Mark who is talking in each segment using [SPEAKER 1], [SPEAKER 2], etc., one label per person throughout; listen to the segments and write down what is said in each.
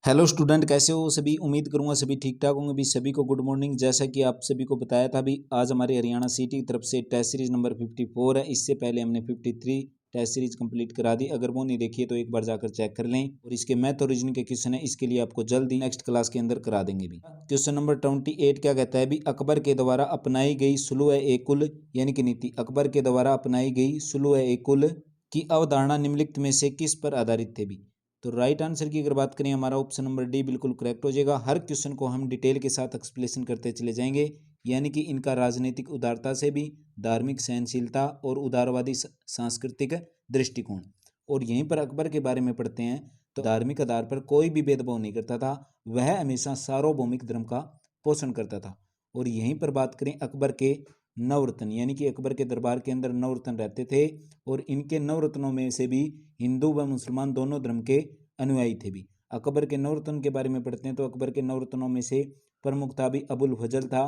[SPEAKER 1] Hello student, कैसे हो सभी। उम्मीद करूंगा सभी ठीक ठाक होंगे भी। सभी को गुड मॉर्निंग। जैसा कि आप सभी को बताया था भी, आज हमारे हरियाणा सिटी की तरफ से टेस्ट सीरीज नंबर 54 है। इससे पहले हमने 53 टेस्ट सीरीज कंप्लीट करा दी। अगर वो नहीं देखी है तो एक बार जाकर चेक कर लें। और इसके मैथ और रीजनिंग के क्वेश्चन है, इसके लिए आपको जल्दी नेक्स्ट क्लास के अंदर करा देंगे भी। क्वेश्चन नंबर 28 क्या कहता है भी, अकबर के द्वारा अपनाई गई सुलह ए कुल यानी कि नीति, अकबर के द्वारा अपनाई गई सुलह ए कुल की अवधारणा निम्नलिखित में से किस पर आधारित थे भी। तो राइट आंसर की अगर बात करें, हमारा ऑप्शन नंबर डी बिल्कुल करेक्ट हो जाएगा। हर क्वेश्चन को हम डिटेल के साथ एक्सप्लेनेशन करते चले जाएंगे, यानी कि इनका राजनीतिक उदारता से भी, धार्मिक सहनशीलता और उदारवादी सांस्कृतिक दृष्टिकोण। और यहीं पर अकबर के बारे में पढ़ते हैं तो धार्मिक आधार पर कोई भी भेदभाव नहीं करता था, वह हमेशा सार्वभौमिक धर्म का पोषण करता था। और यहीं पर बात करें अकबर के नवरत्न, यानी कि अकबर के दरबार के अंदर नवरत्न रहते थे, और इनके नवरत्नों में से भी हिंदू व मुसलमान दोनों धर्म के अनुयायी थे भी। अकबर के नवरत्न के बारे में पढ़ते हैं तो अकबर के नवरत्नों में से प्रमुख था भी अबुल फजल था।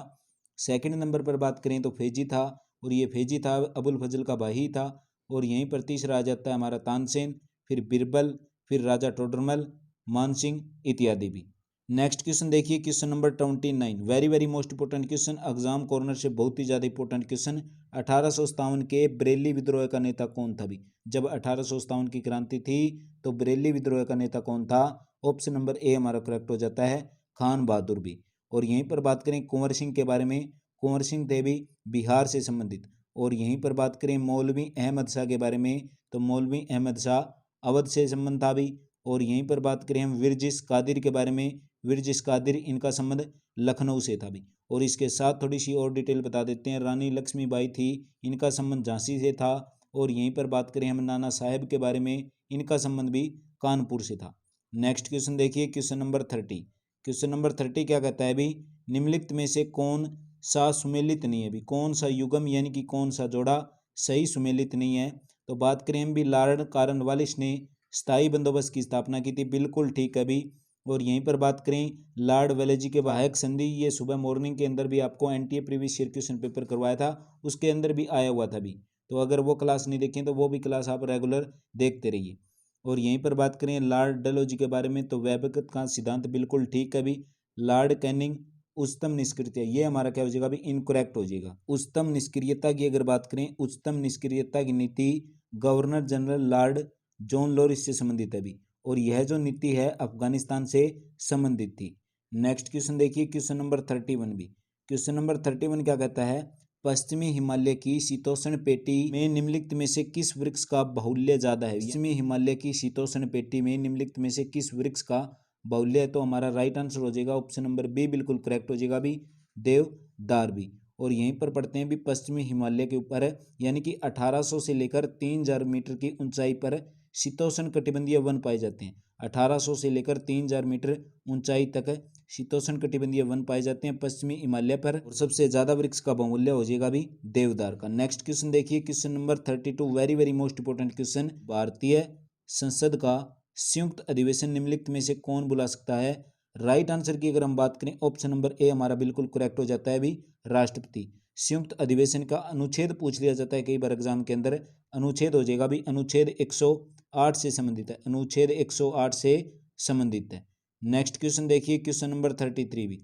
[SPEAKER 1] सेकंड नंबर पर बात करें तो फैजी था, और ये फैजी था अबुल फजल का भाई था। और यहीं पर तीसरा आ जाता है हमारा तानसेन, फिर बिरबल, फिर राजा टोडरमल, मानसिंह इत्यादि भी। नेक्स्ट क्वेश्चन देखिए, question number 29, very very most important question, exam corner से बहुत ही ज्यादा इंपोर्टेंट क्वेश्चन। 1857 के बरेली विद्रोह का नेता कौन था भी। जब 1857 की क्रांति थी तो बरेली विद्रोह का नेता कौन था। ऑप्शन नंबर ए हमारा करेक्ट हो जाता है, खान बहादुर भी। और यहीं पर बात करें कुंवर सिंह के बारे में, कुंवर सिंह थे भी बिहार से संबंधित। और यहीं पर बात करें मौलवी अहमद शाह के बारे में, तो मौलवी अहमद शाह अवध से संबंध था भी। और यहीं पर बात करें हम विरजिस कादिर के बारे में, विरजिस कादिर इनका संबंध लखनऊ से था भी। और इसके साथ थोड़ी सी और डिटेल बता देते हैं, रानी लक्ष्मीबाई थी, इनका संबंध झांसी से था। और यहीं पर बात करें हम नाना साहेब के बारे में, इनका संबंध भी कानपुर से था। नेक्स्ट क्वेश्चन देखिए, क्वेश्चन नंबर 30। क्वेश्चन नंबर 30 क्या कहता है भी, निम्नलिखित में से कौन सा सुमेलित नहीं है भी, कौन सा युगम यानी कि कौन सा जोड़ा सही सुमेलित नहीं है। तो बात करें हम भी, लॉर्ड कॉर्नवालिस ने स्थायी बंदोबस्त की स्थापना की थी, बिल्कुल ठीक है भी। और यहीं पर बात करें लॉर्ड वेलेजी के वाहक संधि, ये सुबह मॉर्निंग के अंदर भी आपको NTA previous year question paper करवाया था, उसके अंदर भी आया हुआ था भी। तो अगर वो क्लास नहीं देखें तो वो भी क्लास आप रेगुलर देखते रहिए। और यहीं पर बात करें लॉर्ड डलहौजी के बारे में, तो वेबकत का सिद्धांत बिल्कुल ठीक है भी। लॉर्ड कैनिंग उच्चतम निष्क्रियता, ये हमारा क्या हो जाएगा भी, इनकरेक्ट हो जाएगा। उच्चतम निष्क्रियता की अगर बात करें, उच्चतम निष्क्रियता की नीति governor general lord John Lawrence से संबंधित है भी। और यह जो नीति है अफगानिस्तान से संबंधित थी। नेक्स्ट क्वेश्चन देखिए, क्वेश्चन नंबर 31 भी। क्वेश्चन नंबर 31 क्या कहता है, पश्चिमी हिमालय की शीतोष्ण पेटी में निम्नलिखित में से किस वृक्ष का बाहुल्य ज्यादा है। पश्चिमी हिमालय की शीतोष्ण पेटी में निम्नलिखित में से किस वृक्ष का बाहुल्य है। तो हमारा राइट आंसर हो जाएगा ऑप्शन नंबर बी, बिल्कुल करेक्ट हो जाएगा भी, देवदार भी। और यहीं पर पढ़ते हैं भी, पश्चिमी हिमालय के ऊपर है, यानी कि 1800 से लेकर 3000 मीटर की ऊंचाई पर शीतोष्ण कटिबंधीय वन पाए जाते हैं। 1800 से लेकर 3000 मीटर ऊंचाई तक शीतोष्ण कटिबंधीय वन पाए जाते हैं पश्चिमी हिमालय पर। और सबसे ज्यादा वृक्ष का बहुमूल्य हो जाएगा भी देवदार का। नेक्स्ट क्वेश्चन देखिए, question number 32, very very most important question, भारतीय संसद का संयुक्त अधिवेशन निम्नलिखित में से कौन बुला सकता है। राइट आंसर की अगर हम बात करें, ऑप्शन नंबर ए हमारा बिल्कुल करेक्ट हो जाता है भी, राष्ट्रपति। संयुक्त अधिवेशन का अनुच्छेद पूछ लिया जाता है कई बार एग्जाम के अंदर, अनुच्छेद हो जाएगा भी, अनुच्छेद 108 से संबंधित है, अनुच्छेद 108 से संबंधित है। नेक्स्ट क्वेश्चन देखिए, क्वेश्चन नंबर 33 भी।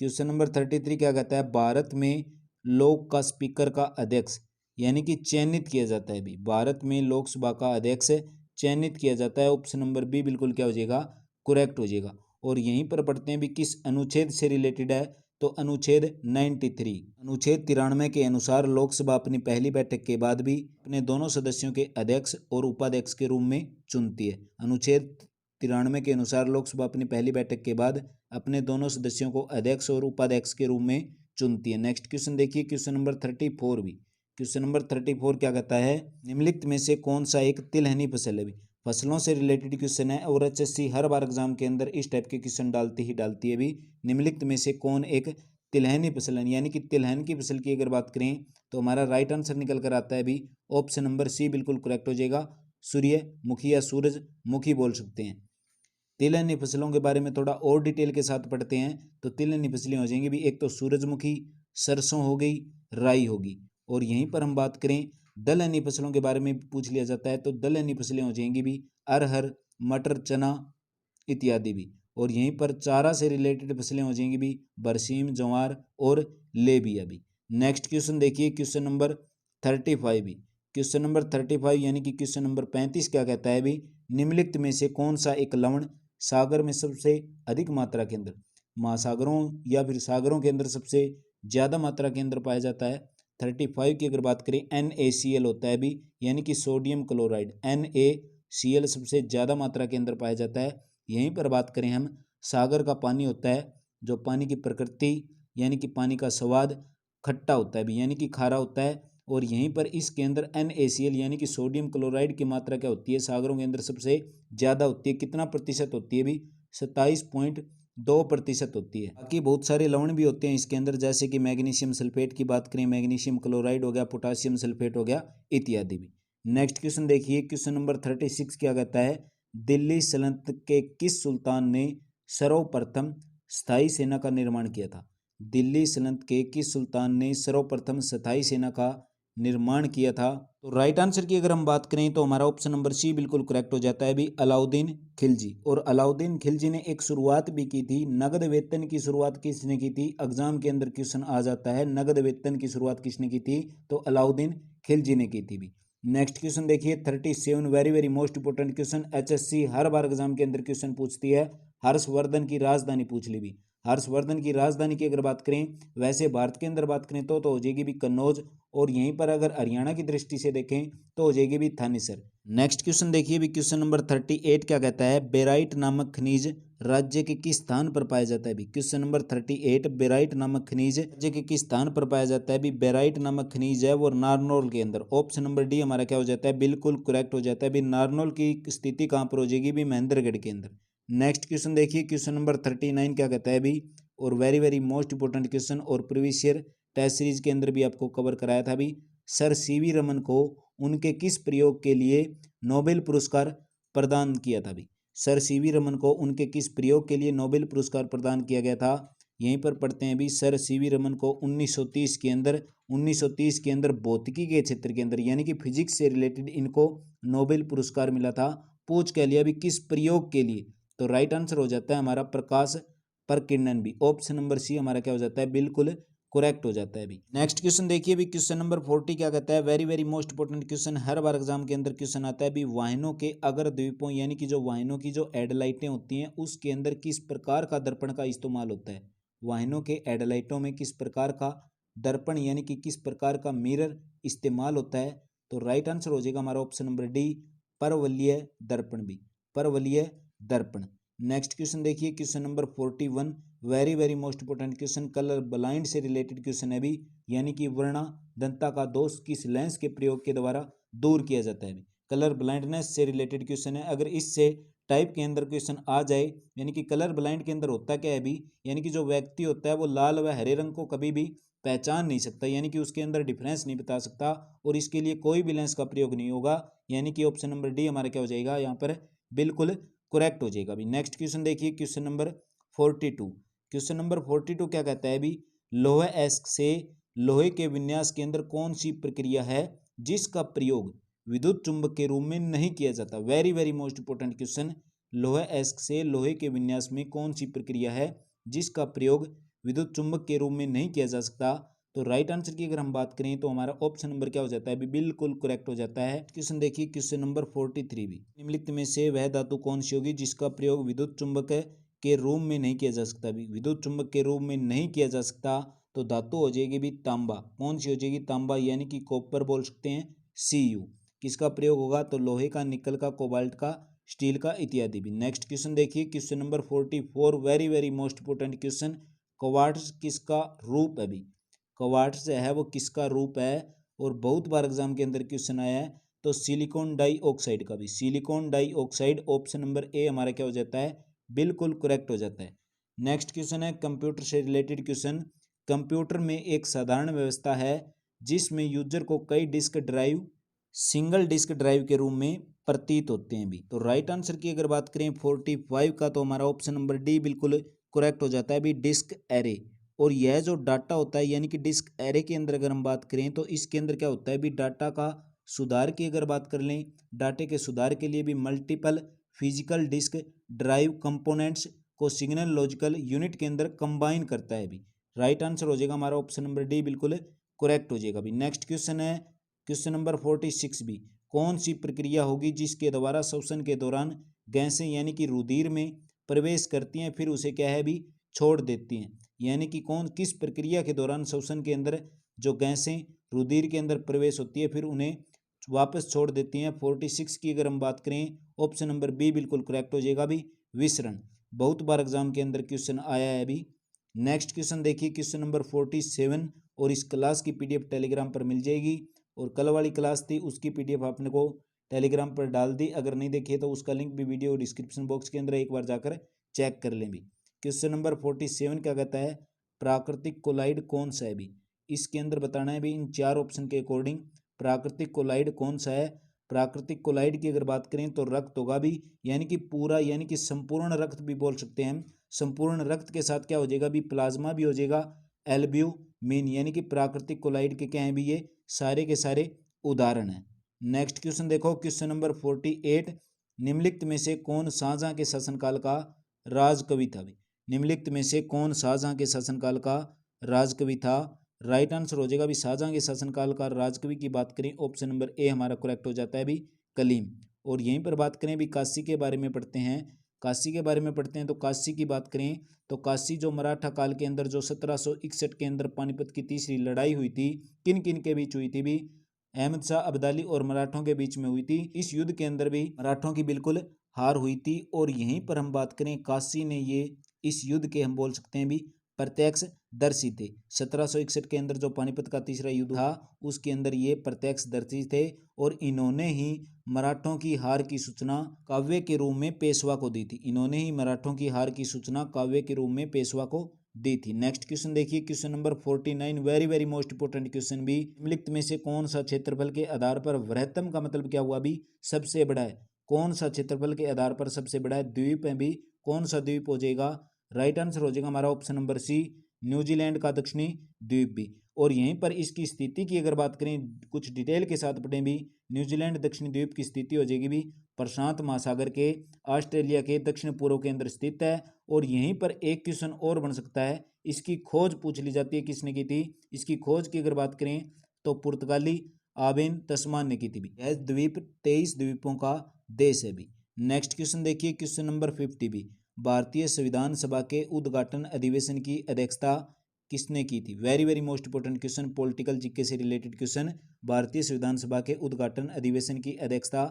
[SPEAKER 1] क्वेश्चन नंबर 33 क्या कहता है, भारत में लोक का स्पीकर का अध्यक्ष यानी कि चयनित किया जाता है भी। भारत में लोकसभा का अध्यक्ष चयनित किया जाता है। ऑप्शन नंबर बी बिल्कुल क्या हो जाएगा, करेक्ट हो जाएगा। और यहीं पर पढ़ते हैं भी किस अनुच्छेद से रिलेटेड है। तो अनुच्छेद 93, अनुच्छेद 93 के अनुसार लोकसभा अपनी पहली बैठक के बाद भी अपने दोनों सदस्यों के अध्यक्ष और उपाध्यक्ष के रूप में चुनती है। अनुच्छेद 93 के अनुसार लोकसभा अपनी पहली बैठक के बाद अपने दोनों सदस्यों को अध्यक्ष और उपाध्यक्ष के रूप में चुनती है। नेक्स्ट क्वेश्चन देखिए, क्वेश्चन नंबर 34 भी। क्वेश्चन नंबर 34 क्या कहता है, निम्नलिखित में से कौन सा एक तिलहनी फसल है भी। फसलों से रिलेटेड क्वेश्चन है, और एचएससी हर बार एग्जाम के अंदर इस टाइप के क्वेश्चन डालती है भी। निम्नलिखित में से कौन एक तिलहनी फसल है, यानी कि तिलहन की फसल की अगर बात करें तो हमारा राइट आंसर निकल कर आता है भी, ऑप्शन नंबर सी बिल्कुल करेक्ट हो जाएगा, सूर्यमुखी या सूरजमुखी बोल सकते हैं। तिलहनी फसलों के बारे में थोड़ा और डिटेल के साथ पढ़ते हैं तो तिलहनी फसलें हो जाएंगी भी, एक तो सूरजमुखी, सरसों हो गई, राई होगी। और यहीं पर हम बात करें दलहनी फसलों के बारे में पूछ लिया जाता है, तो दलहनी फसलें हो जाएंगी भी, अरहर, मटर, चना इत्यादि भी। और यहीं पर चारा से रिलेटेड फसलें हो जाएंगी भी बरसीम, ज्वार और लेबिया भी। नेक्स्ट क्वेश्चन देखिए क्वेश्चन नंबर 35 भी। क्वेश्चन नंबर 35 यानी कि क्वेश्चन नंबर 35 क्या कहता है भी, निम्नलिखित में से कौन सा एक लवण सागर में सबसे अधिक मात्रा के अंदर, महासागरों या फिर सागरों के अंदर सबसे ज्यादा मात्रा के अंदर पाया जाता है। 35 की अगर बात करें NaCl होता है भी, यानी कि सोडियम क्लोराइड, NaCl सबसे ज्यादा मात्रा के अंदर पाया जाता है। यहीं पर बात करें हम, सागर का पानी होता है जो पानी की प्रकृति यानी कि पानी का स्वाद खट्टा होता है भी, यानी कि खारा होता है। और यहीं पर इसके अंदर NaCl यानी कि सोडियम क्लोराइड की मात्रा क्या होती है, सागरों के अंदर सबसे ज़्यादा होती है। कितना प्रतिशत होती है भी, 27.2% होती है। बाकी बहुत सारे लवण भी होते हैं इसके अंदर, जैसे कि मैग्नीशियम सल्फेट की बात करें, मैग्नीशियम क्लोराइड हो गया, पोटासियम सल्फेट हो गया, इत्यादि भी। नेक्स्ट क्वेश्चन देखिए क्वेश्चन नंबर 36 क्या कहता है, दिल्ली सल्तनत के किस सुल्तान ने सर्वप्रथम स्थायी सेना का निर्माण किया था। दिल्ली सल्तनत के किस सुल्तान ने सर्वप्रथम स्थायी सेना का निर्माण किया था। तो राइट आंसर की अगर हम बात करें तो हमारा ऑप्शन नंबर सी बिल्कुल करेक्ट हो जाता है भी, अलाउद्दीन खिलजी। और अलाउद्दीन खिलजी ने एक शुरुआत भी की थी, नगद वेतन की शुरुआत किसने की थी, एग्जाम के अंदर क्वेश्चन आ जाता है, नगद वेतन की शुरुआत किसने की थी, तो अलाउद्दीन खिलजी ने की थी भी। नेक्स्ट क्वेश्चन देखिए 37, very very most important question, HSC हर बार एग्जाम के अंदर क्वेश्चन पूछती है, हर्षवर्धन की राजधानी पूछ ली भी। हर्षवर्धन की राजधानी की अगर बात करें, वैसे भारत के अंदर बात करें तो हो जाएगी भी कन्नौज, और यहीं पर अगर हरियाणा की दृष्टि से देखें तो हो जाएगी भी थानेसर। नेक्स्ट क्वेश्चन देखिए भी क्वेश्चन नंबर 38 क्या कहता है, बेराइट नामक खनिज राज्य के किस स्थान पर पाया जाता है भी। क्वेश्चन नंबर 38, बेराइट नामक खनिज राज्य के किस स्थान पर पाया जाता है भी, बेराइट नामक खनिज है वो नारनौल के अंदर। ऑप्शन नंबर डी हमारा क्या हो जाता है, बिल्कुल करेक्ट हो जाता है भी, नारनौल की स्थिति कहाँ पर हो जाएगी भी, महेंद्रगढ़ के अंदर। नेक्स्ट क्वेश्चन देखिए क्वेश्चन नंबर 39 क्या कहता है भी, और very very most important question, और प्रीवियस ईयर टेस्ट सीरीज के अंदर भी आपको कवर कराया था भी, सर सीवी रमन को उनके किस प्रयोग के लिए नोबेल पुरस्कार प्रदान किया था भी। सर सीवी रमन को उनके किस प्रयोग के लिए नोबेल पुरस्कार प्रदान किया गया था। यहीं पर पढ़ते हैं भी, सर सीवी रमन को 1930 के अंदर भौतिकी के क्षेत्र के अंदर यानी कि फिजिक्स से रिलेटेड इनको नोबेल पुरस्कार मिला था। पूछ के लिया भी किस प्रयोग के लिए, तो राइट आंसर हो जाता है हमारा प्रकाश प्रकीर्णन भी। ऑप्शन नंबर सी हमारा क्या हो जाता है, बिल्कुल करेक्ट हो जाता है भी। नेक्स्ट क्वेश्चन देखिए भी क्वेश्चन नंबर 40 क्या कहता है, very very most important question, हर बार एग्जाम के अंदर क्वेश्चन आता है भी, वाहनों के अगर द्वीपों यानी कि जो वाहनों की जो हेडलाइटें होती हैं उसके अंदर किस प्रकार का दर्पण का इस्तेमाल होता है। वाहनों के हेडलाइटों में किस प्रकार का दर्पण यानी कि किस प्रकार का मिरर इस्तेमाल होता है, तो राइट आंसर हो जाएगा हमारा ऑप्शन नंबर डी, परवलयीय दर्पण भी, परवलयीय दर्पण। नेक्स्ट क्वेश्चन देखिए question number 41, very very most important question, colour blind से रिलेटेड क्वेश्चन है भी, यानी कि वर्णदंता का दोष किस लेंस के प्रयोग के द्वारा दूर किया जाता है भी। कलर ब्लाइंडनेस से रिलेटेड क्वेश्चन है, अगर इससे टाइप के अंदर क्वेश्चन आ जाए, यानी कि कलर ब्लाइंड के अंदर होता क्या है भी, यानी कि जो व्यक्ति होता है वो लाल व हरे रंग को कभी भी पहचान नहीं सकता, यानी कि उसके अंदर डिफरेंस नहीं बता सकता, और इसके लिए कोई भी लेंस का प्रयोग नहीं होगा, यानी कि ऑप्शन नंबर डी हमारा क्या हो जाएगा यहाँ पर, बिल्कुल करेक्ट हो जाएगा भी। नेक्स्ट क्वेश्चन देखिए क्वेश्चन नंबर 42, क्वेश्चन नंबर 42 क्या कहता है भी, लोहे एस्क से लोहे के विन्यास के अंदर कौन सी प्रक्रिया है जिसका प्रयोग विद्युत चुंबक के रूप में नहीं किया जाता। Very very most important question, लोहे एस्क से लोहे के विन्यास में कौन सी प्रक्रिया है जिसका प्रयोग विद्युत चुंबक के रूप में नहीं किया जा सकता, तो राइट आंसर की अगर हम बात करें तो हमारा ऑप्शन नंबर क्या हो जाता है, बिल्कुल करेक्ट हो जाता है। क्वेश्चन देखिए क्वेश्चन नंबर 43 भी, निम्नलिखित में से वह धातु कौन सी होगी जिसका प्रयोग विद्युत चुंबक के रूप में नहीं किया जा सकता भी, विद्युत चुंबक के रूप में नहीं किया जा सकता, तो धातु हो जाएगी भी तांबा। कौन सी हो जाएगी, तांबा, यानी कि कॉपर बोल सकते हैं, Cu। किसका प्रयोग होगा, तो लोहे का, निकल का, कोबाल्ट का, स्टील का, इत्यादि भी। नेक्स्ट क्वेश्चन देखिए question number 44, very very most important question, quartz किसका रूप है भी, क्वार्ट्ज है वो किसका रूप है, और बहुत बार एग्जाम के अंदर क्वेश्चन आया है, तो सिलिकॉन डाइऑक्साइड का भी, silicon dioxide, option number A हमारा क्या हो जाता है, बिल्कुल करेक्ट हो जाता है। नेक्स्ट क्वेश्चन है कंप्यूटर से रिलेटेड क्वेश्चन, कंप्यूटर में एक साधारण व्यवस्था है जिसमें यूजर को कई disk drive single disk drive के रूप में प्रतीत होते हैं भी, तो राइट आंसर की अगर बात करें 45 का, तो हमारा ऑप्शन नंबर डी बिल्कुल करेक्ट हो जाता है भी, डिस्क एरे। और यह जो डाटा होता है यानी कि डिस्क एरे के अंदर अगर हम बात करें तो इसके अंदर क्या होता है भी, डाटा का सुधार की अगर बात कर लें, डाटे के सुधार के लिए भी multiple physical disk drive components को सिग्नल लॉजिकल यूनिट के अंदर कंबाइन करता है। अभी राइट आंसर हो जाएगा हमारा ऑप्शन नंबर डी बिल्कुल करेक्ट हो जाएगा। अभी नेक्स्ट क्वेश्चन है क्वेश्चन नंबर 46 भी, कौन सी प्रक्रिया होगी जिसके द्वारा श्वसन के दौरान गैसें यानी कि रुधिर में प्रवेश करती हैं फिर उसे क्या है भी छोड़ देती हैं, यानी कि कौन किस प्रक्रिया के दौरान श्वसन के अंदर जो गैसें रुधिर के अंदर प्रवेश होती है फिर उन्हें वापस छोड़ देती हैं। 46 की अगर हम बात करें ऑप्शन नंबर बी बिल्कुल करेक्ट हो जाएगा। अभी विसरण बहुत बार एग्जाम के अंदर क्वेश्चन आया है। अभी नेक्स्ट क्वेश्चन देखिए क्वेश्चन नंबर 47 और इस क्लास की पीडीएफ टेलीग्राम पर मिल जाएगी और कल वाली क्लास थी उसकी पीडीएफ आपने को टेलीग्राम पर डाल दी, अगर नहीं देखिए तो उसका लिंक भी वीडियो डिस्क्रिप्शन बॉक्स के अंदर एक बार जाकर चेक कर लें। भी क्वेश्चन नंबर 47 क्या कहता है, प्राकृतिक कोलाइड कौन सा है। भी इसके अंदर बताना है भी इन चार ऑप्शन के अकॉर्डिंग प्राकृतिक कोलाइड कौन सा है। प्राकृतिक कोलाइड की अगर बात करें तो रक्त होगा भी, यानी कि पूरा यानी कि संपूर्ण रक्त भी बोल सकते हैं। संपूर्ण रक्त के साथ क्या हो जाएगा भी प्लाज्मा भी हो जाएगा, एल्ब्यूमिन, यानी कि प्राकृतिक कोलाइड के क्या है भी ये सारे के सारे उदाहरण हैं। नेक्स्ट क्वेश्चन देखो क्वेश्चन नंबर 48, निम्नलिखित में से कौन शाहजहां के शासनकाल का राजकवि था। भी निम्नलिखित में से कौन शाहजहां के शासनकाल का राजकवि था। राइट आंसर हो जाएगा भी शाहजहां के शासनकाल का राजकवि की बात करें ऑप्शन नंबर ए हमारा करेक्ट हो जाता है भी कलीम। और यहीं पर बात करें भी काशी के बारे में पढ़ते हैं, काशी के बारे में पढ़ते हैं तो काशी की बात करें तो काशी जो मराठा काल के अंदर जो 1761 के अंदर पानीपत की तीसरी लड़ाई हुई थी, किन किन के बीच हुई थी। भी अहमद शाह अब्दाली और मराठों के बीच में हुई थी। इस युद्ध के अंदर भी मराठों की बिल्कुल हार हुई थी और यहीं पर हम बात करें काशी ने ये इस युद्ध के हम बोल सकते हैं भी प्रत्यक्ष दर्शी थे। 1761 के अंदर जो पानीपत का तीसरा युद्ध था उसके अंदर ये प्रत्यक्ष दर्शी थे और इन्होंने ही मराठों की हार की सूचना काव्य के रूप में पेशवा को दी थी। इन्होंने ही मराठों की हार की सूचना काव्य के रूप में पेशवा को दी थी। नेक्स्ट क्वेश्चन देखिए question number 49, very very most important question भी, निम्नलिखित में से कौन सा क्षेत्रफल के आधार पर वृहत्तम का मतलब क्या हुआ भी सबसे बड़ा है। कौन सा क्षेत्रफल के आधार पर सबसे बड़ा है, द्वीप है भी, कौन सा द्वीप हो जाएगा। राइट आंसर हो जाएगा हमारा ऑप्शन नंबर सी न्यूजीलैंड का दक्षिणी द्वीप भी। और यहीं पर इसकी स्थिति की अगर बात करें कुछ डिटेल के साथ पढ़ें भी, न्यूजीलैंड दक्षिणी द्वीप की स्थिति हो जाएगी भी प्रशांत महासागर के ऑस्ट्रेलिया के दक्षिण पूर्व के अंदर स्थित है। और यहीं पर एक क्वेश्चन और बन सकता है, इसकी खोज पूछ ली जाती है किसने की थी। इसकी खोज की अगर बात करें तो पुर्तगाली आबेन तस्मान ने की थी। भी यह द्वीप 23 द्वीपों का देश है। भी नेक्स्ट क्वेश्चन देखिए क्वेश्चन नंबर 50 भी, भारतीय संविधान सभा के उद्घाटन अधिवेशन की अध्यक्षता किसने की थी। Very very most important question, political GK से रिलेटेड क्वेश्चन। भारतीय संविधान सभा के उद्घाटन अधिवेशन की अध्यक्षता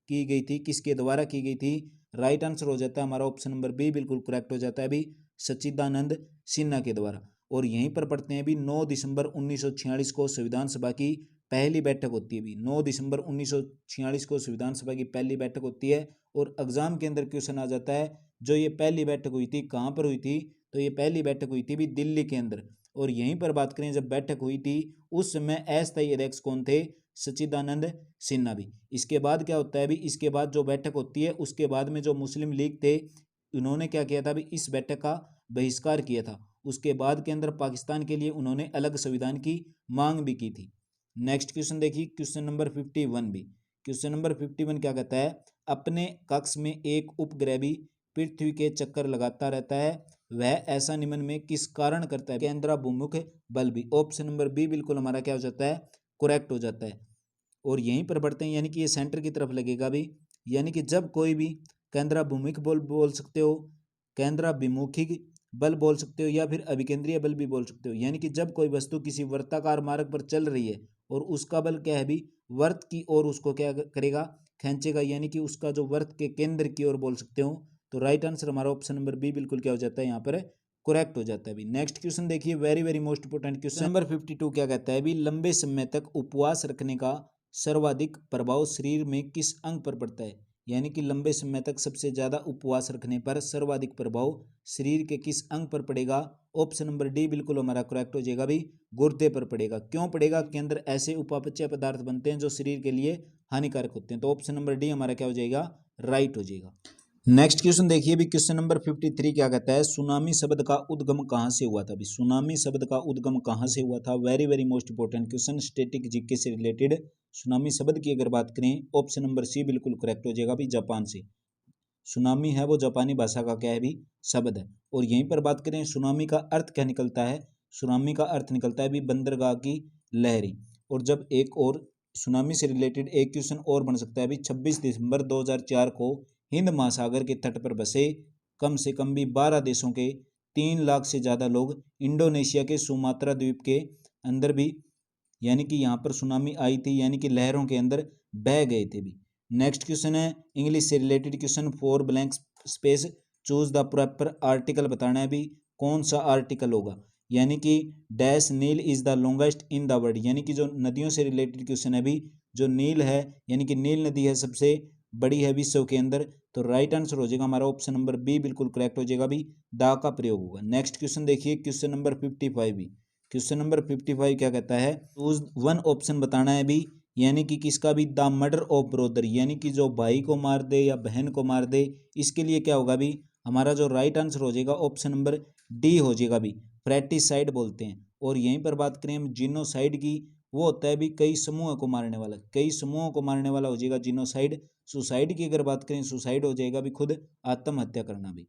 [SPEAKER 1] की गई थी, किसके द्वारा की गई थी। राइट आंसर हो जाता है हमारा ऑप्शन नंबर बी बिल्कुल करेक्ट हो जाता है भी सच्चिदानंद सिन्हा के द्वारा। और यहीं पर पढ़ते हैं भी 9 दिसंबर 1946 को संविधान सभा की पहली बैठक होती है। भी 9 दिसंबर 1946 को संविधान सभा की पहली बैठक होती है। और एग्जाम के अंदर क्वेश्चन आ जाता है जो ये पहली बैठक हुई थी कहाँ पर हुई थी, तो ये पहली बैठक हुई थी भी दिल्ली के अंदर। और यहीं पर बात करें जब बैठक हुई थी उस समय अस्थायी अध्यक्ष कौन थे, सच्चिदानंद सिन्हा। भी इसके बाद क्या होता है भी इसके बाद जो बैठक होती है उसके बाद में जो मुस्लिम लीग थे उन्होंने क्या किया था भी इस बैठक का बहिष्कार किया था। उसके बाद के अंदर पाकिस्तान के लिए उन्होंने अलग संविधान की मांग भी की थी। नेक्स्ट क्वेश्चन देखिए क्वेश्चन नंबर 51 भी, क्वेश्चन नंबर 51 क्या कहता है, अपने कक्ष में एक उपग्रह भी पृथ्वी के चक्कर लगाता रहता है, वह ऐसा निम्न में किस कारण करता है। केंद्राभिमुख बल भी, ऑप्शन नंबर बी बिल्कुल हमारा क्या हो जाता है करेक्ट हो जाता है। और यहीं पर बढ़ते हैं यानी कि ये सेंटर की तरफ लगेगा भी, यानी कि जब कोई भी केंद्राभिमुख बल बोल सकते हो, केंद्राभिमुखी बल बोल सकते हो या फिर अभिकेंद्रीय बल भी बोल सकते हो। यानी कि जब कोई वस्तु किसी वर्ताकार मार्ग पर चल रही है और उसका बल क्या है भी वर्त की ओर उसको क्या करेगा खींचेगा, यानी कि उसका जो वर्त के केंद्र की ओर बोल सकते हो। तो राइट आंसर हमारा ऑप्शन नंबर बी बिल्कुल क्या हो जाता है यहाँ पर करेक्ट हो जाता है। भी नेक्स्ट क्वेश्चन देखिए very very most important question number 52 क्या कहता है भी, लंबे समय तक उपवास रखने का सर्वाधिक प्रभाव शरीर में किस अंग पर पड़ता है। यानी कि लंबे समय तक सबसे ज्यादा उपवास रखने पर सर्वाधिक प्रभाव शरीर के किस अंग पर पड़ेगा। ऑप्शन नंबर डी बिल्कुल हमारा करेक्ट हो जाएगा भी गुर्दे पर पड़ेगा। क्यों पड़ेगा, के अंदर ऐसे उपापचय पदार्थ बनते हैं जो शरीर के लिए हानिकारक होते हैं। तो ऑप्शन नंबर डी हमारा क्या हो जाएगा राइट हो जाएगा। नेक्स्ट क्वेश्चन देखिए भी क्वेश्चन नंबर 53 क्या कहता है, सुनामी शब्द का उद्गम कहाँ से हुआ था। भी सुनामी शब्द का उद्गम कहाँ से हुआ था, very very most important question, static GK से रिलेटेड। सुनामी शब्द की अगर बात करें ऑप्शन नंबर सी बिल्कुल करेक्ट हो जाएगा भी जापान से। सुनामी है वो जापानी भाषा का क्या है भी शब्द है। और यहीं पर बात करें सुनामी का अर्थ क्या निकलता है, सुनामी का अर्थ निकलता है भी बंदरगाह की लहरें। और जब एक और सुनामी से रिलेटेड एक क्वेश्चन और बन सकता है भी 26 दिसंबर 2004 को हिंद महासागर के तट पर बसे कम से कम भी 12 देशों के 3 लाख से ज़्यादा लोग इंडोनेशिया के सुमात्रा द्वीप के अंदर भी यानी कि यहाँ पर सुनामी आई थी, यानी कि लहरों के अंदर बह गए थे भी। नेक्स्ट क्वेश्चन है इंग्लिश से related question, 4 blank space choose the proper article बताना है भी कौन सा आर्टिकल होगा, यानी कि dash Nile is the longest in the world, यानी कि जो नदियों से रिलेटेड क्वेश्चन है भी जो नील है यानी कि नील नदी है सबसे बड़ी है विश्व के अंदर, तो राइट आंसर हो जाएगा हमारा ऑप्शन नंबर बी बिल्कुल करेक्ट हो जाएगा भी, दा का प्रयोग होगा। नेक्स्ट क्वेश्चन देखिए क्वेश्चन नंबर 55 भी, क्वेश्चन नंबर 55 क्या कहता है, चूज वन ऑप्शन बताना है भी, यानी कि किसका भी द मर्डर ऑफ ब्रोदर, यानी कि जो भाई को मार दे या बहन को मार दे, इसके लिए क्या होगा भी हमारा जो राइट आंसर हो जाएगा ऑप्शन नंबर डी हो जाएगा भी, फ्रैटिसाइड बोलते हैं। और यहीं पर बात करें हम जिनोसाइड की, वो होता है भी कई समूहों को मारने वाला, कई समूहों को मारने वाला हो जाएगा जिनोसाइड। सुसाइड की अगर बात करें सुसाइड हो जाएगा भी खुद आत्महत्या करना भी।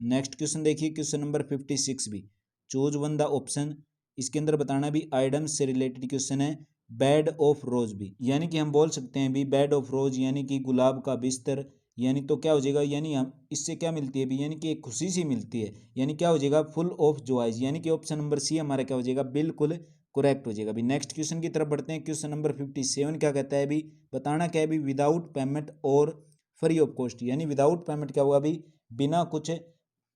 [SPEAKER 1] नेक्स्ट क्वेश्चन देखिए क्वेश्चन नंबर 56 भी, चूज वन द ऑप्शन, इसके अंदर बताना भी आइडम्स से रिलेटेड क्वेश्चन है, बेड ऑफ रोज भी, यानी कि हम बोल सकते हैं भी बेड ऑफ रोज यानी कि गुलाब का बिस्तर, यानी तो क्या हो जाएगा, यानी हम इससे क्या मिलती है भी, यानी कि एक खुशी सी मिलती है, यानी क्या हो जाएगा फुल ऑफ जॉयज, यानी कि ऑप्शन नंबर सी हमारा क्या हो जाएगा बिल्कुल करेक्ट हो जाएगा भी। नेक्स्ट क्वेश्चन की तरफ बढ़ते हैं, क्वेश्चन नंबर 57 क्या कहता है भी, बताना क्या है भी विदाउट पेमेंट और फ्री ऑफ कॉस्ट, यानी विदाउट पेमेंट क्या होगा भी बिना कुछ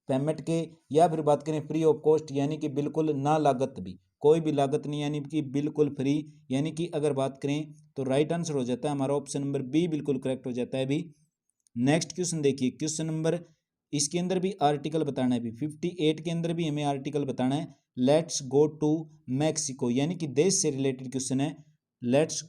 [SPEAKER 1] पेमेंट के, या फिर बात करें फ्री ऑफ कॉस्ट यानी कि बिल्कुल ना लागत भी, कोई भी लागत नहीं यानी कि बिल्कुल फ्री, यानी कि अगर बात करें तो राइट आंसर हो जाता है हमारा ऑप्शन नंबर बी बिल्कुल करेक्ट हो जाता है भी। नेक्स्ट क्वेश्चन देखिए क्वेश्चन नंबर, इसके अंदर भी आर्टिकल बताना है भी, 58 के अंदर भी हमें आर्टिकल बताना है, लेट्स गो टू मैक्सिको, यानी कि देश से रिलेटेड क्वेश्चन है, लेट्स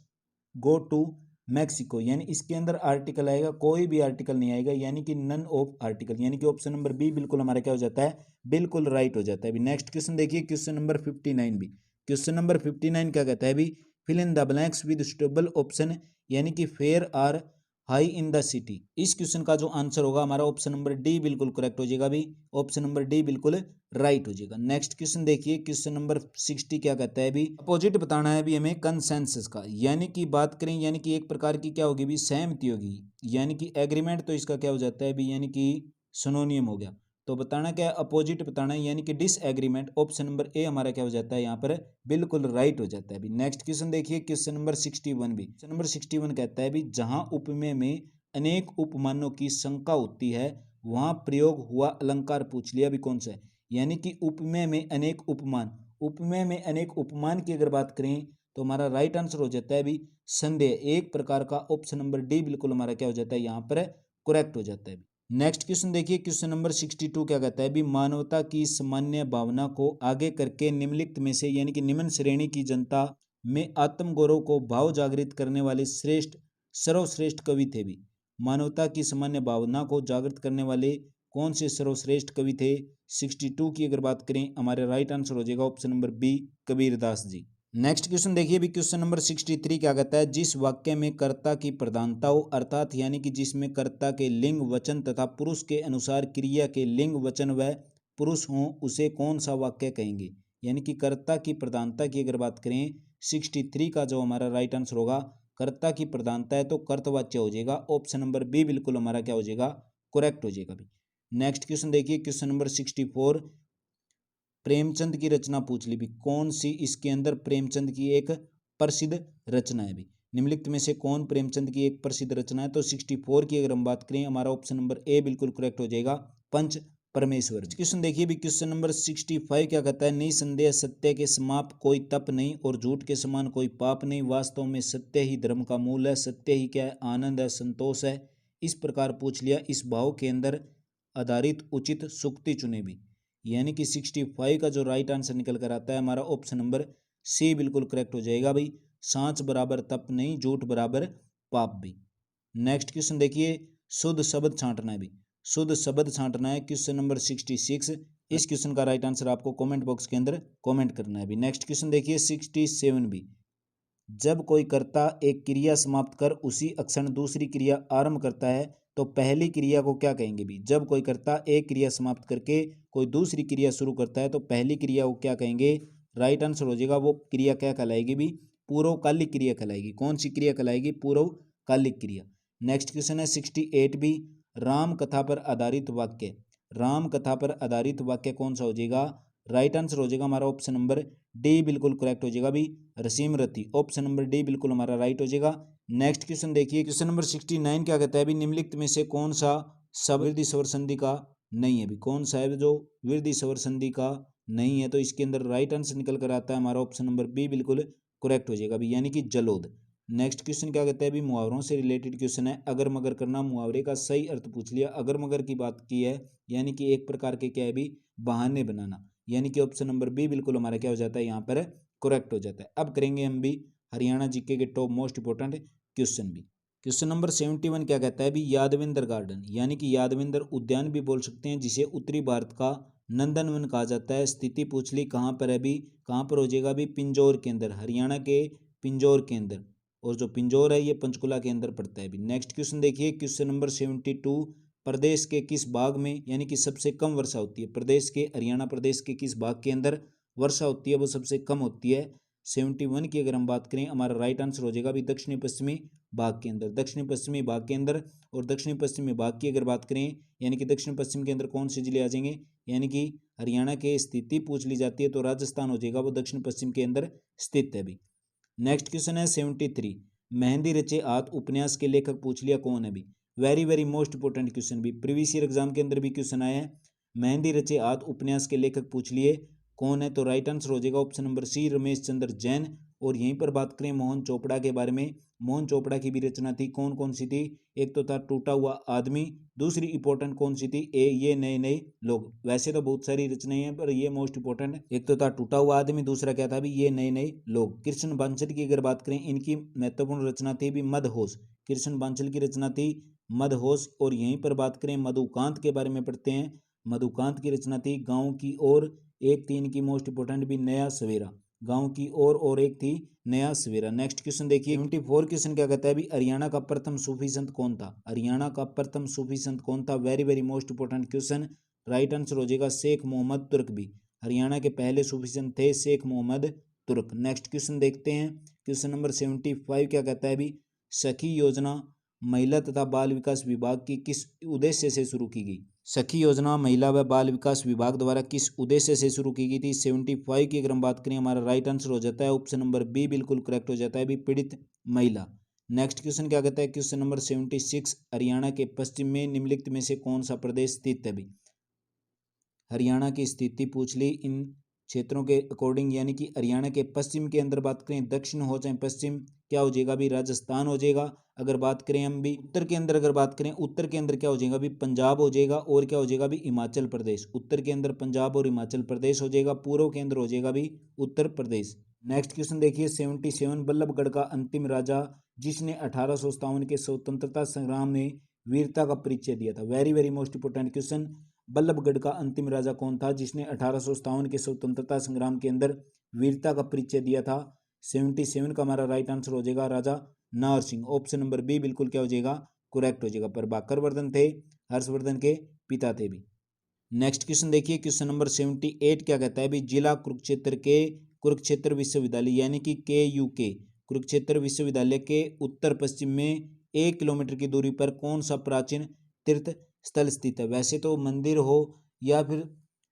[SPEAKER 1] गो टू मैक्सिको, यानी इसके अंदर आर्टिकल आएगा, कोई भी आर्टिकल नहीं आएगा, यानी कि नन ऑफ आर्टिकल, यानी कि ऑप्शन नंबर बी बिल्कुल हमारा क्या हो जाता है बिल्कुल राइट हो जाता है भी। नेक्स्ट क्वेश्चन देखिए क्वेश्चन नंबर 59 भी, क्वेश्चन नंबर 59 क्या कहता है भी, fill in the blanks with suitable option, यानी कि fair are high in the city, इस क्वेश्चन का जो आंसर होगा हमारा ऑप्शन नंबर डी बिल्कुल करेक्ट हो जाएगा भी, ऑप्शन नंबर डी बिल्कुल राइट हो जाएगा। नेक्स्ट क्वेश्चन देखिए क्वेश्चन नंबर 60 क्या कहता है भी, अपोजिट बताना है भी हमें कंसेंसस का, यानी कि बात करें यानी कि एक प्रकार की क्या होगी भी सहमति होगी, यानी कि एग्रीमेंट, तो इसका क्या हो जाता है भी यानी कि सिनोनियम हो गया, तो बताना क्या है अपोजिट बताना है यानी कि डिसएग्रीमेंट, ऑप्शन नंबर ए हमारा क्या हो जाता है यहाँ पर बिल्कुल राइट हो जाता है भी। नेक्स्ट क्वेश्चन देखिए क्वेश्चन नंबर 61 भी, क्वेश्चन नंबर 61 कहता है भी जहां उपमेय में अनेक उपमानों की शंका होती है वहां प्रयोग हुआ अलंकार पूछ लिया भी कौन सा है, यानी कि उपमेय में अनेक उपमान, उपमेय में अनेक उपमान की अगर बात करें तो हमारा राइट आंसर हो जाता है भी संदेह, एक प्रकार का ऑप्शन नंबर डी बिल्कुल हमारा क्या हो जाता है यहाँ पर करेक्ट हो जाता है। नेक्स्ट क्वेश्चन देखिए क्वेश्चन नंबर 62 क्या कहता है भी, मानवता की सामान्य भावना को आगे करके निम्नलिखित में से, यानी कि निम्न श्रेणी की जनता में आत्मगौरव को भाव जागृत करने वाले श्रेष्ठ सर्वश्रेष्ठ कवि थे भी, मानवता की सामान्य भावना को जागृत करने वाले कौन से सर्वश्रेष्ठ कवि थे, 62 की अगर बात करें हमारे राइट आंसर हो जाएगा option number B Kabirdas ji. Next question देखिए भी क्वेश्चन नंबर 63 क्या कहता है, जिस वाक्य में कर्ता की प्रधानता हो, अर्थात यानी कि जिसमें कर्ता के लिंग वचन तथा पुरुष के अनुसार क्रिया के लिंग वचन व पुरुष हों उसे कौन सा वाक्य कहेंगे, यानी कि कर्ता की प्रधानता की अगर बात करें 63 का जो हमारा राइट आंसर होगा, कर्ता की प्रधानता है तो कर्तवाच्य हो जाएगा, ऑप्शन नंबर बी बिल्कुल हमारा क्या हो जाएगा करेक्ट हो जाएगा भी। नेक्स्ट क्वेश्चन देखिए क्वेश्चन नंबर 64, प्रेमचंद की रचना पूछ ली भी कौन सी, इसके अंदर प्रेमचंद की एक प्रसिद्ध रचना है भी, निम्नलिखित में से कौन प्रेमचंद की एक प्रसिद्ध रचना है, तो 64 की अगर हम बात करें हमारा ऑप्शन नंबर ए बिल्कुल करेक्ट हो जाएगा पंच परमेश्वर। क्वेश्चन देखिए भी क्वेश्चन नंबर 65 क्या कहता है, निसंदेह सत्य के समाप कोई तप नहीं और झूठ के समान कोई पाप नहीं, वास्तव में सत्य ही धर्म का मूल है, सत्य ही क्या है आनंद है संतोष है, इस प्रकार पूछ लिया, इस भाव के अंदर आधारित उचित सुक्ति चुने भी, यानी कि 65 का जो राइट आंसर निकल कर आता है हमारा ऑप्शन नंबर सी बिल्कुल करेक्ट हो जाएगा भाई, सांच बराबर तप नहीं झूठ बराबर पाप भी। नेक्स्ट क्वेश्चन देखिए शुद्ध शब्द छांटना है भी, शुद्ध शब्द छांटना है क्वेश्चन नंबर 66, इस क्वेश्चन का राइट आंसर आपको कमेंट बॉक्स के अंदर कमेंट करना है भी। नेक्स्ट क्वेश्चन देखिए 67 भी, जब कोई कर्ता एक क्रिया समाप्त कर उसी अक्षण दूसरी क्रिया आरंभ करता है तो पहली क्रिया को क्या कहेंगे भी? जब कोई कर्ता एक क्रिया समाप्त करके कोई दूसरी क्रिया शुरू करता है तो पहली क्रिया को क्या कहेंगे? राइट आंसर हो जाएगा वो क्रिया क्या कहलाएगी भी? पूर्वकालिक क्रिया कहलाएगी। कौन सी क्रिया कहलाएगी? पूर्वकालिक क्रिया। नेक्स्ट क्वेश्चन है 68 भी, राम कथा पर आधारित वाक्य। राम कथा पर आधारित वाक्य कौन सा हो जाएगा? राइट आंसर हो जाएगा हमारा ऑप्शन नंबर डी बिल्कुल करेक्ट हो जाएगा भी, रसीम रथी। ऑप्शन नंबर डी बिल्कुल हमारा राइट हो जाएगा। नेक्स्ट क्वेश्चन देखिए, क्वेश्चन नंबर 69 क्या कहता है भी? निम्नलिखित में से कौन सा शब्द विरोधी स्वर संधि का नहीं है भी? कौन सा है जो विरोधी स्वर संधि का नहीं है? तो इसके अंदर राइट आंसर निकल कर आता है हमारा ऑप्शन नंबर बी बिल्कुल करेक्ट हो जाएगा भी, यानी कि जलोद। नेक्स्ट क्वेश्चन क्या कहता है भी? मुहावरों से रिलेटेड क्वेश्चन है। अगर मगर करना, मुहावरे का सही अर्थ पूछ लिया। अगर मगर की बात की है, यानी कि एक प्रकार के क्या है भी? बहाने बनाना, यानी कि ऑप्शन नंबर बी बिल्कुल हमारा क्या हो जाता है यहाँ पर? करेक्ट हो जाता है। अब करेंगे हम भी हरियाणा जीके के टॉप मोस्ट इंपोर्टेंट क्वेश्चन भी। क्वेश्चन नंबर 71 क्या कहता है भी? यादविंदर गार्डन, यानी कि यादविंदर उद्यान भी बोल सकते हैं, जिसे उत्तरी भारत का नंदनवन कहा जाता है। स्थिति पूछ ली कहाँ पर है भी? कहाँ पर हो जाएगा भी? पिंजौर के अंदर, हरियाणा के पिंजौर के अंदर। और जो पिंजौर है ये पंचकुला के अंदर पड़ता है भी। नेक्स्ट क्वेश्चन देखिए, क्वेश्चन नंबर 72, प्रदेश के किस भाग में यानी कि सबसे कम वर्षा होती है? प्रदेश के, हरियाणा प्रदेश के किस भाग के अंदर वर्षा होती है वो सबसे कम होती है? 71 की अगर हम बात करें, हमारा राइट आंसर हो जाएगा भी दक्षिणी पश्चिमी भाग के अंदर। दक्षिणी पश्चिमी भाग के अंदर। और दक्षिणी पश्चिमी भाग की अगर बात करें, यानी कि दक्षिण पश्चिम के अंदर कौन से जिले आ जाएंगे? यानी कि हरियाणा के स्थिति पूछ ली जाती है तो राजस्थान हो जाएगा, वो दक्षिण पश्चिम के अंदर स्थित है भी। नेक्स्ट क्वेश्चन है 73, मेहंदी रचे हाथ उपन्यास के लेखक पूछ लिया कौन है भी? Very very most important question भी, प्रीवियस ईयर एग्जाम के अंदर भी क्वेश्चन आया है। मेहंदी रचे हाथ उपन्यास के लेखक पूछ लिए कौन है? तो राइट आंसर हो जाएगा option number C, Ramesh Chandra Jain. और यहीं पर बात करें मोहन चोपड़ा के बारे में, मोहन चोपड़ा की भी रचना थी। कौन कौन सी थी? एक तो था टूटा हुआ आदमी, दूसरी इंपॉर्टेंट कौन सी थी? ये नए नए लोग। वैसे तो बहुत सारी रचनाएं हैं पर ये मोस्ट इंपॉर्टेंट है। एक तो था टूटा हुआ आदमी, दूसरा क्या था भी? ये नए नए लोग। कृष्ण बांचल की अगर बात करें, इनकी महत्वपूर्ण रचना थी भी मदहोश। कृष्ण बांचल की रचना थी मदहोश। और यहीं पर बात करें मधुकांत के बारे में पढ़ते हैं, मधुकांत की रचना थी गाँव की ओर। एक थी इनकी मोस्ट इंपोर्टेंट भी नया सवेरा, गांव की ओर। और एक थी नया सवेरा। नेक्स्ट क्वेश्चन देखिए 74 क्वेश्चन क्या कहता है भी? हरियाणा का प्रथम सूफी संत कौन था? हरियाणा का प्रथम सूफी संत कौन था? Very very most important question. Right answer हो जाएगा शेख मोहम्मद तुर्क भी। हरियाणा के पहले सूफी संत थे शेख मोहम्मद तुर्क। नेक्स्ट क्वेश्चन देखते हैं, क्वेश्चन नंबर 75 क्या कहता है भी? सखी योजना महिला तथा बाल विकास विभाग की किस उद्देश्य से शुरू की गई? सखी योजना महिला व बाल विकास विभाग द्वारा किस उद्देश्य से शुरू की गई थी? 75 की अगर हम बात करें, हमारा राइट आंसर हो जाता है ऑप्शन नंबर बी बिल्कुल करेक्ट हो जाता है भी, पीड़ित महिला। नेक्स्ट क्वेश्चन क्या कहता है? क्वेश्चन नंबर 76, हरियाणा के पश्चिम में निम्नलिखित में से कौन सा प्रदेश स्थित है भी? हरियाणा की स्थिति पूछ ली इन क्षेत्रों के अकॉर्डिंग, यानी कि हरियाणा के पश्चिम के अंदर बात करें, दक्षिण हो चाहे पश्चिम, क्या हो जाएगा भी? राजस्थान हो जाएगा। अगर बात करें हम भी उत्तर के अंदर, अगर बात करें उत्तर के अंदर क्या हो जाएगा भी? पंजाब हो जाएगा। और क्या हो जाएगा भी? हिमाचल प्रदेश। उत्तर के अंदर पंजाब और हिमाचल प्रदेश हो जाएगा। पूर्व के अंदर हो जाएगा भी उत्तर प्रदेश। नेक्स्ट क्वेश्चन देखिए 77, बल्लभगढ़ का अंतिम राजा जिसने 1857 के स्वतंत्रता संग्राम में वीरता का परिचय दिया था? Very very most important question. Ballabhgarh का अंतिम राजा कौन था जिसने 1857 के स्वतंत्रता संग्राम के अंदर वीरता का परिचय दिया था? 77 का हमारा राइट आंसर हो जाएगा राजा नार सिंह। ऑप्शन नंबर बी बिल्कुल क्या हो जाएगा? करेक्ट हो जाएगा। प्रभाकर वर्धन थे, हर्षवर्धन के पिता थे भी। नेक्स्ट क्वेश्चन देखिए, क्वेश्चन नंबर 78 क्या कहता है भी? जिला कुरुक्षेत्र के कुरुक्षेत्र विश्वविद्यालय यानी कि KUK कुरुक्षेत्र विश्वविद्यालय के उत्तर पश्चिम में 1 किलोमीटर की दूरी पर कौन सा प्राचीन तीर्थ स्थल स्थित है? वैसे तो मंदिर हो या फिर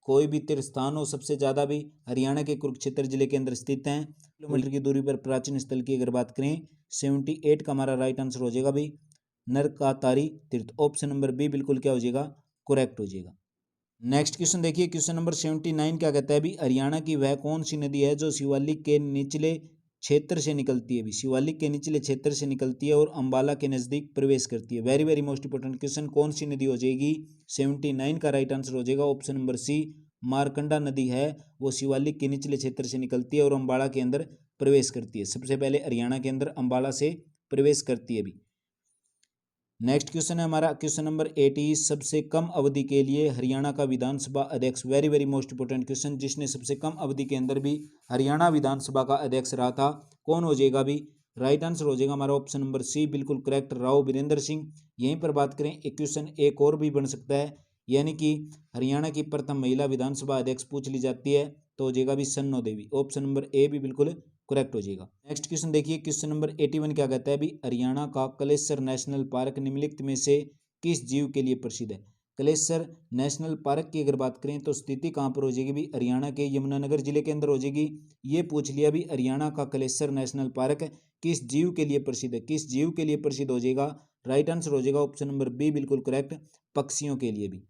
[SPEAKER 1] कोई भी तीर्थ स्थान हो, सबसे ज़्यादा भी हरियाणा के कुरुक्षेत्र जिले के अंदर स्थित हैं। किलोमीटर की दूरी पर प्राचीन स्थल की अगर बात करें, 78 का हमारा राइट आंसर हो जाएगा भाई नरकातारी तीर्थ। ऑप्शन नंबर बी बिल्कुल क्या हो जाएगा? करेक्ट हो जाएगा। नेक्स्ट क्वेश्चन देखिए, क्वेश्चन नंबर 79 क्या कहता है भी? हरियाणा की वह कौन सी नदी है जो शिवालिक के निचले क्षेत्र से निकलती है भी? शिवालिक के निचले क्षेत्र से निकलती है और अंबाला के नजदीक प्रवेश करती है। Very very most important question, कौन सी नदी हो जाएगी? 79 का राइट आंसर हो जाएगा ऑप्शन नंबर सी, मारकंडा नदी है, वो शिवालिक के निचले क्षेत्र से निकलती है और अंबाला के अंदर प्रवेश करती है। सबसे पहले हरियाणा के अंदर अंबाला से प्रवेश करती है भी। नेक्स्ट क्वेश्चन है हमारा क्वेश्चन नंबर 80, सबसे कम अवधि के लिए हरियाणा का विधानसभा अध्यक्ष। Very very most important question, जिसने सबसे कम अवधि के अंदर भी हरियाणा विधानसभा का अध्यक्ष रहा था, कौन हो जाएगा भी? राइट आंसर हो जाएगा हमारा ऑप्शन नंबर सी बिल्कुल करेक्ट, राव वीरेंद्र सिंह। यहीं पर बात करें एक क्वेश्चन एक और भी बन सकता है, यानी कि हरियाणा की प्रथम महिला विधानसभा अध्यक्ष पूछ ली जाती है तो हो जाएगा भी सन्नो देवी। ऑप्शन नंबर ए भी बिल्कुल करेक्ट हो जाएगा। नेक्स्ट क्वेश्चन देखिए, क्वेश्चन नंबर 81 क्या कहता है भी हरियाणा का कलेसर नेशनल पार्क निम्नलिखित में से किस जीव के लिए प्रसिद्ध है। कलेसर नेशनल पार्क की अगर बात करें तो स्थिति कहाँ पर हो जाएगी भी हरियाणा के यमुनानगर जिले के अंदर हो जाएगी। ये पूछ लिया भी हरियाणा का कलेसर नेशनल पार्क किस जीव के लिए प्रसिद्ध है, किस जीव के लिए प्रसिद्ध हो जाएगा। राइट आंसर हो जाएगा ऑप्शन नंबर बी बिल्कुल करेक्ट, पक्षियों के लिए भी।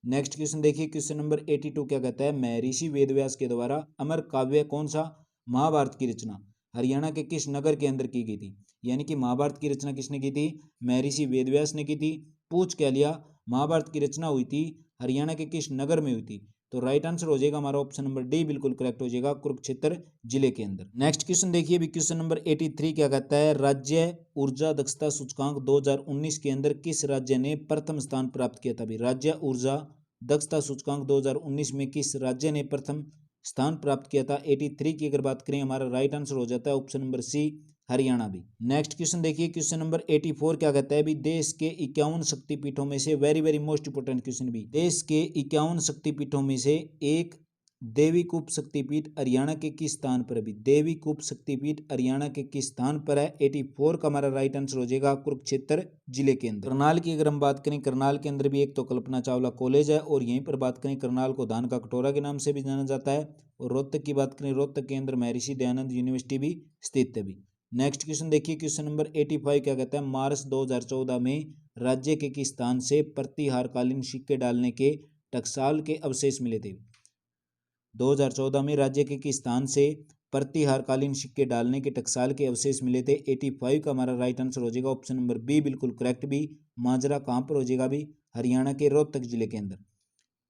[SPEAKER 1] नेक्स्ट क्वेश्चन देखिए, क्वेश्चन नंबर 82 क्या कहता है महर्षि वेदव्यास के द्वारा अमर काव्य कौन सा महाभारत की रचना हरियाणा के किस नगर के अंदर की गई थी। यानी कि महाभारत की रचना किसने की थी, महर्षि वेदव्यास ने की थी। पूछ क्या लिया, महाभारत की रचना हुई थी हरियाणा के किस नगर में हुई थी, तो राइट आंसर हो जाएगा हमारा ऑप्शन नंबर डी बिल्कुल करेक्ट हो जाएगा, कुरुक्षेत्र जिले के अंदर। नेक्स्ट क्वेश्चन देखिए भी क्वेश्चन नंबर 83 क्या कहता है राज्य ऊर्जा दक्षता सूचकांक 2019 के अंदर किस राज्य ने प्रथम स्थान प्राप्त किया था। भी राज्य ऊर्जा दक्षता सूचकांक 2019 में किस राज्य ने प्रथम स्थान प्राप्त किया था। 83 की अगर बात करें हमारा राइट आंसर हो जाता है ऑप्शन नंबर सी हरियाणा भी। नेक्स्ट क्वेश्चन देखिए, क्वेश्चन नंबर 84 क्या कहता है भी देश के 51 शक्तिपीठों में से very very most important question भी देश के 51 शक्तिपीठों में से एक देवीकूप शक्तिपीठ हरियाणा के किस स्थान पर है। भी देवीकूप शक्तिपीठ हरियाणा के किस स्थान पर है। 84 का हमारा राइट आंसर हो जाएगा कुरुक्षेत्र जिले के अंदर। करनाल की अगर हम बात करें, करनाल के अंदर भी एक तो कल्पना चावला कॉलेज है और यहीं पर बात करें करनाल को धान का कटोरा के नाम से भी जाना जाता है। और रोहतक की बात करें, रोहतक के अंदर महर्षि दयानंद यूनिवर्सिटी भी स्थित है भी। नेक्स्ट क्वेश्चन देखिए, क्वेश्चन नंबर 85 क्या कहता है मार्च 2014 में राज्य के किस स्थान से प्रतिहारकालीन सिक्के डालने के टकसाल के अवशेष मिले थे। 2014 में राज्य के किस स्थान से प्रतिहारकालीन सिक्के डालने के टकसाल के अवशेष मिले थे। 85 का हमारा राइट आंसर हो जाएगा ऑप्शन नंबर बी बिल्कुल करेक्ट भी। माजरा कहाँ पर हो जाएगा भी, हरियाणा के रोहतक जिले के अंदर।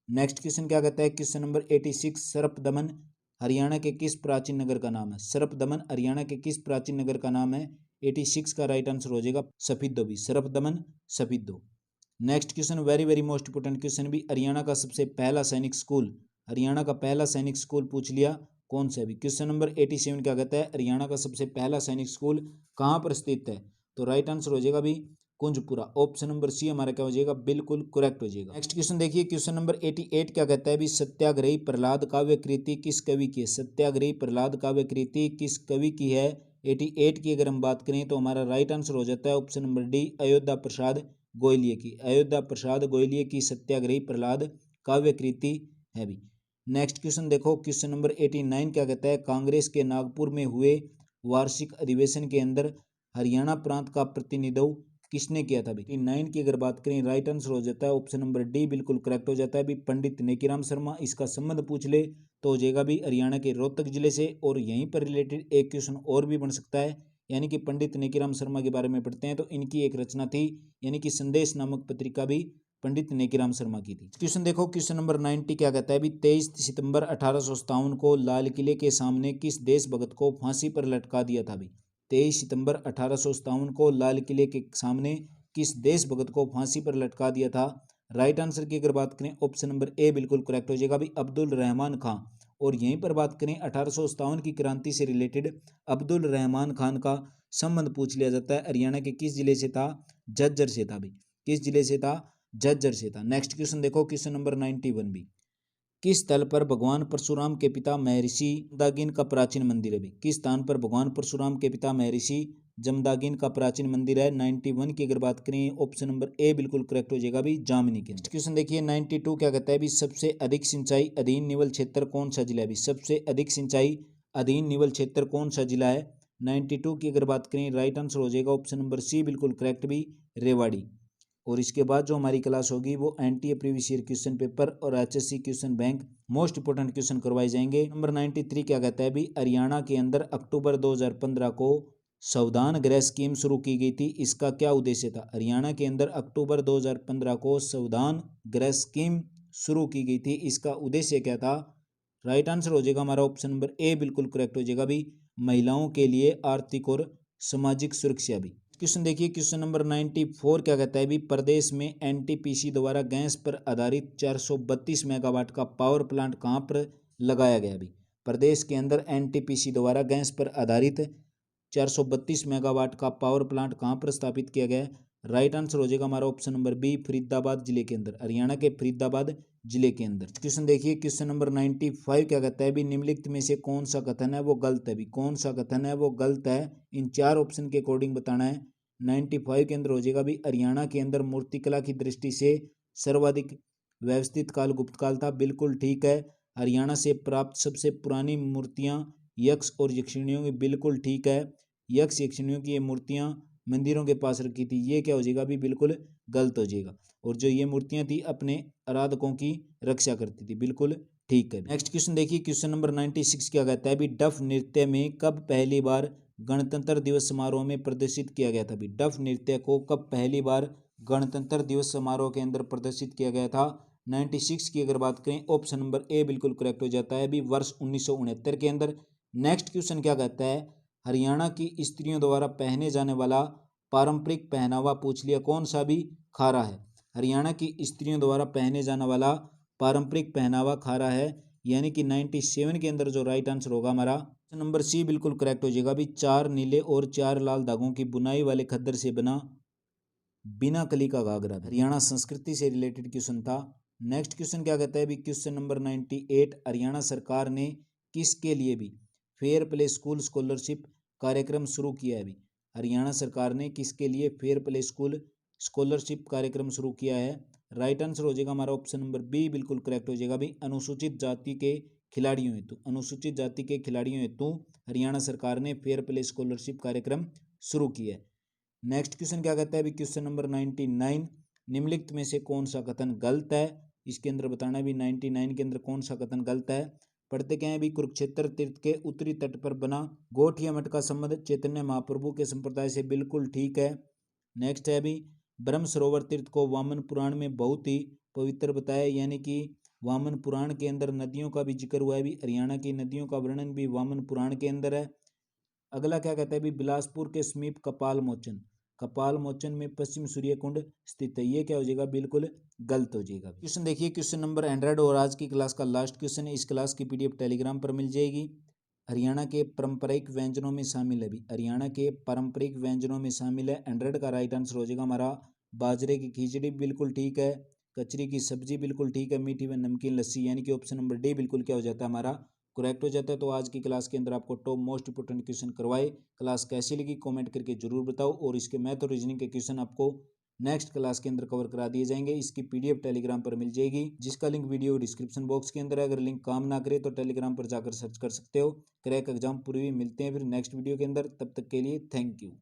[SPEAKER 1] नेक्स्ट क्वेश्चन क्या कहता है, क्वेश्चन नंबर 86 सर्पदमन हरियाणा के किस प्राचीन नगर का नाम है। सर्पदमन हरियाणा के किस प्राचीन नगर का नाम है। 86 का राइट आंसर हो जाएगा सफिद्दो भी, Sarpadaman Safidon. Next question very very most important question भी हरियाणा का सबसे पहला सैनिक स्कूल, हरियाणा का पहला सैनिक स्कूल पूछ लिया कौन सा भी। क्वेश्चन नंबर 87 क्या कहता है हरियाणा का सबसे पहला सैनिक स्कूल कहाँ पर स्थित है, तो राइट आंसर हो जाएगा भी कुंजपुरा। ऑप्शन नंबर सी हमारा क्या हो जाएगा बिल्कुल करेक्ट हो जाएगा। नेक्स्ट क्वेश्चन देखिए, क्वेश्चन नंबर 88 क्या कहता है भी सत्याग्रही प्रहलाद काव्य कृति किस कवि की है। सत्याग्रही प्रहलाद काव्य कृति किस कवि की है। 88 की अगर हम बात करें तो हमारा राइट आंसर हो जाता है option number D Ayodhya Prasad गोयलिये की। अयोध्या प्रसाद गोयलिये की सत्याग्रही प्रहलाद काव्य कृति है भी। नेक्स्ट क्वेश्चन देखो, क्वेश्चन नंबर 89 क्या कहता है कांग्रेस के नागपुर में हुए वार्षिक अधिवेशन के अंदर हरियाणा प्रांत का प्रतिनिधित्व किसने किया था। भी 9 की अगर बात करें राइट आंसर हो जाता है ऑप्शन नंबर डी बिल्कुल करेक्ट हो जाता है भी पंडित नेकीराम शर्मा। इसका संबंध पूछ ले तो हो जाएगा भी हरियाणा के रोहतक जिले से। और यहीं पर रिलेटेड एक क्वेश्चन और भी बन सकता है, यानी कि पंडित नेकीराम शर्मा के बारे में पढ़ते हैं तो इनकी एक रचना थी, यानी कि संदेश नामक पत्रिका भी पंडित नेकीराम शर्मा की थी। क्वेश्चन देखो, क्वेश्चन नंबर 90 क्या कहता है भी 23 सितंबर 1857 को लाल किले के सामने किस देशभक्त को फांसी पर लटका दिया था। भी 23 सितंबर 1857 को लाल किले के सामने किस देशभक्त को फांसी पर लटका दिया था। राइट आंसर की अगर बात करें ऑप्शन नंबर ए बिल्कुल करेक्ट हो जाएगा भी अब्दुल रहमान खां। और यहीं पर बात करें 1857 की क्रांति से रिलेटेड अब्दुल रहमान खान का संबंध पूछ लिया जाता है हरियाणा के किस जिले से था, झज्जर से था। भी किस जिले से था, झज्जर से था। नेक्स्ट क्वेश्चन देखो, क्वेश्चन नंबर 91 भी किस स्थल पर भगवान परशुराम के पिता महर्षि जमदागिन का प्राचीन मंदिर है। भी किस स्थान पर भगवान परशुराम के पिता महर्षि जमदागिन का प्राचीन मंदिर है। 91 की अगर बात करें ऑप्शन नंबर ए बिल्कुल करेक्ट हो जाएगा भी जामनी के। नेक्स्ट क्वेश्चन देखिए 92 क्या कहता है भी सबसे अधिक सिंचाई अधीन निवल क्षेत्र कौन सा जिला है। भी सबसे अधिक सिंचाई अधीन निवल क्षेत्र कौन सा जिला है। 92 की अगर बात करें राइट आंसर हो जाएगा ऑप्शन नंबर सी बिल्कुल करेक्ट भी रेवाड़ी। और इसके बाद जो हमारी क्लास होगी वो NTA previous year question paper और HSC question bank most important question करवाए जाएंगे। नंबर 93 क्या कहता है भी हरियाणा के अंदर अक्टूबर 2015 को सावधान गृह स्कीम शुरू की गई थी, इसका क्या उद्देश्य था। हरियाणा के अंदर अक्टूबर 2015 को सावधान गृह स्कीम शुरू की गई थी, इसका उद्देश्य क्या था। राइट आंसर हो जाएगा हमारा ऑप्शन नंबर ए बिल्कुल करेक्ट हो जाएगा भी महिलाओं के लिए आर्थिक और सामाजिक सुरक्षा भी। क्वेश्चन देखिए, क्वेश्चन नंबर 94 क्या कहता है भी प्रदेश में एनटीपीसी द्वारा गैस पर आधारित 432 मेगावाट का पावर प्लांट कहाँ पर लगाया गया। भी प्रदेश के अंदर एनटीपीसी द्वारा गैस पर आधारित 432 मेगावाट का पावर प्लांट कहाँ पर स्थापित किया गया है? राइट आंसर हो जाएगा हमारा ऑप्शन नंबर बी, फरीदाबाद जिले के अंदर, हरियाणा के फरीदाबाद जिले के अंदर। क्वेश्चन देखिए, क्वेश्चन नंबर 95 क्या कहता है भी, निम्नलिखित में से कौन सा कथन है वो गलत है भी, कौन सा कथन है वो गलत है, इन चार ऑप्शन के अकॉर्डिंग बताना है। 95 के अंदर हो जाएगा भी, हरियाणा के अंदर मूर्तिकला की दृष्टि से सर्वाधिक व्यवस्थित काल गुप्त काल था, बिल्कुल ठीक है। हरियाणा से प्राप्त सबसे पुरानी मूर्तियां यक्ष और यक्षिणियों की, बिल्कुल ठीक है। यक्ष यक्षिणियों की ये मूर्तियां मंदिरों के पास रखी थी, ये क्या हो जाएगा भी, बिल्कुल गलत हो जाएगा। और जो ये मूर्तियां थी अपने आराधकों की रक्षा करती थी, बिल्कुल ठीक है। नेक्स्ट क्वेश्चन देखिए, क्वेश्चन नंबर 96 क्या कहता है भी, डफ नृत्य में कब पहली बार गणतंत्र दिवस समारोह में प्रदर्शित किया गया था भी, डफ नृत्य को कब पहली बार गणतंत्र दिवस समारोह के अंदर प्रदर्शित किया गया था? 96 की अगर बात करें, ऑप्शन नंबर ए बिल्कुल करेक्ट हो जाता है भी, वर्ष 1969 के अंदर। नेक्स्ट क्वेश्चन क्या कहता है, हरियाणा की स्त्रियों द्वारा पहने जाने वाला पारंपरिक पहनावा, पूछ लिया कौन सा भी, खारा है। हरियाणा की स्त्रियों द्वारा पहने जाने वाला पारंपरिक पहनावा खारा है, यानी कि 97 के अंदर जो राइट आंसर होगा हमारा नंबर सी बिल्कुल करेक्ट हो जाएगा भी, 4 नीले और 4 लाल धागों की बुनाई वाले खद्दर से बना बिना कली का घाघरा। हरियाणा संस्कृति से रिलेटेड क्वेश्चन था। नेक्स्ट क्वेश्चन क्या कहता है भी, क्वेश्चन नंबर 98, हरियाणा सरकार ने किसके लिए भी फेयर प्ले स्कूल स्कॉलरशिप कार्यक्रम शुरू किया है भी, हरियाणा सरकार ने किसके लिए फेयर प्ले स्कूल स्कॉलरशिप कार्यक्रम शुरू किया है? राइट आंसर हो जाएगा हमारा ऑप्शन नंबर बी बिल्कुल करेक्ट हो जाएगा भी, अनुसूचित जाति के खिलाड़ियों हेतु, अनुसूचित जाति के खिलाड़ियों हेतु हरियाणा सरकार ने फेयर प्ले स्कॉलरशिप कार्यक्रम शुरू किया है। नेक्स्ट क्वेश्चन क्या कहता है भी, क्वेश्चन नंबर 99, निम्नलिखित में से कौन सा कथन गलत है? इसके अंदर बताना भी 99 के अंदर कौन सा कथन गलत है। पढ़ते क्या है भी, कुरुक्षेत्र तीर्थ के उत्तरी तट पर बना गोठिया मठ का संबंध चैतन्य महाप्रभु के संप्रदाय से, बिल्कुल ठीक है। नेक्स्ट है भी, ब्रह्म सरोवर तीर्थ को वामन पुराण में बहुत ही पवित्र बताया, यानी कि वामन पुराण के अंदर नदियों का भी जिक्र हुआ है भी, हरियाणा की नदियों का वर्णन भी वामन पुराण के अंदर है। अगला क्या कहता है भी, बिलासपुर के समीप कपाल मोचन, कपाल मोचन में पश्चिम सूर्य कुंड स्थित है, ये क्या हो जाएगा, बिल्कुल गलत हो जाएगा। क्वेश्चन देखिए, क्वेश्चन नंबर 100 और आज की क्लास का लास्ट क्वेश्चन है। इस क्लास की पीडीएफ टेलीग्राम पर मिल जाएगी। हरियाणा के पारंपरिक व्यंजनों में शामिल है भी, हरियाणा के पारंपरिक व्यंजनों में शामिल है, 100 का राइट आंसर हो जाएगा हमारा बाजरे की खिचड़ी, बिल्कुल ठीक है। कचरी की सब्जी, बिल्कुल ठीक है। मीठी व नमकीन लस्सी, यानी कि ऑप्शन नंबर डी बिल्कुल क्या हो जाता है हमारा, करेक्ट हो जाता है। तो आज की क्लास के अंदर आपको टॉप मोस्ट इंपोर्टेंट क्वेश्चन करवाए। क्लास कैसी लगी कमेंट करके जरूर बताओ, और इसके मैथ और रीजनिंग के क्वेश्चन आपको नेक्स्ट क्लास के अंदर कवर करा दिए जाएंगे। इसकी पीडीएफ टेलीग्राम पर मिल जाएगी, जिसका लिंक वीडियो डिस्क्रिप्शन बॉक्स के अंदर है। अगर लिंक काम ना करे तो टेलीग्राम पर जाकर सर्च कर सकते हो। क्रैक एग्जाम पूरी मिलते हैं फिर नेक्स्ट वीडियो के अंदर, तब तक के लिए थैंक यू।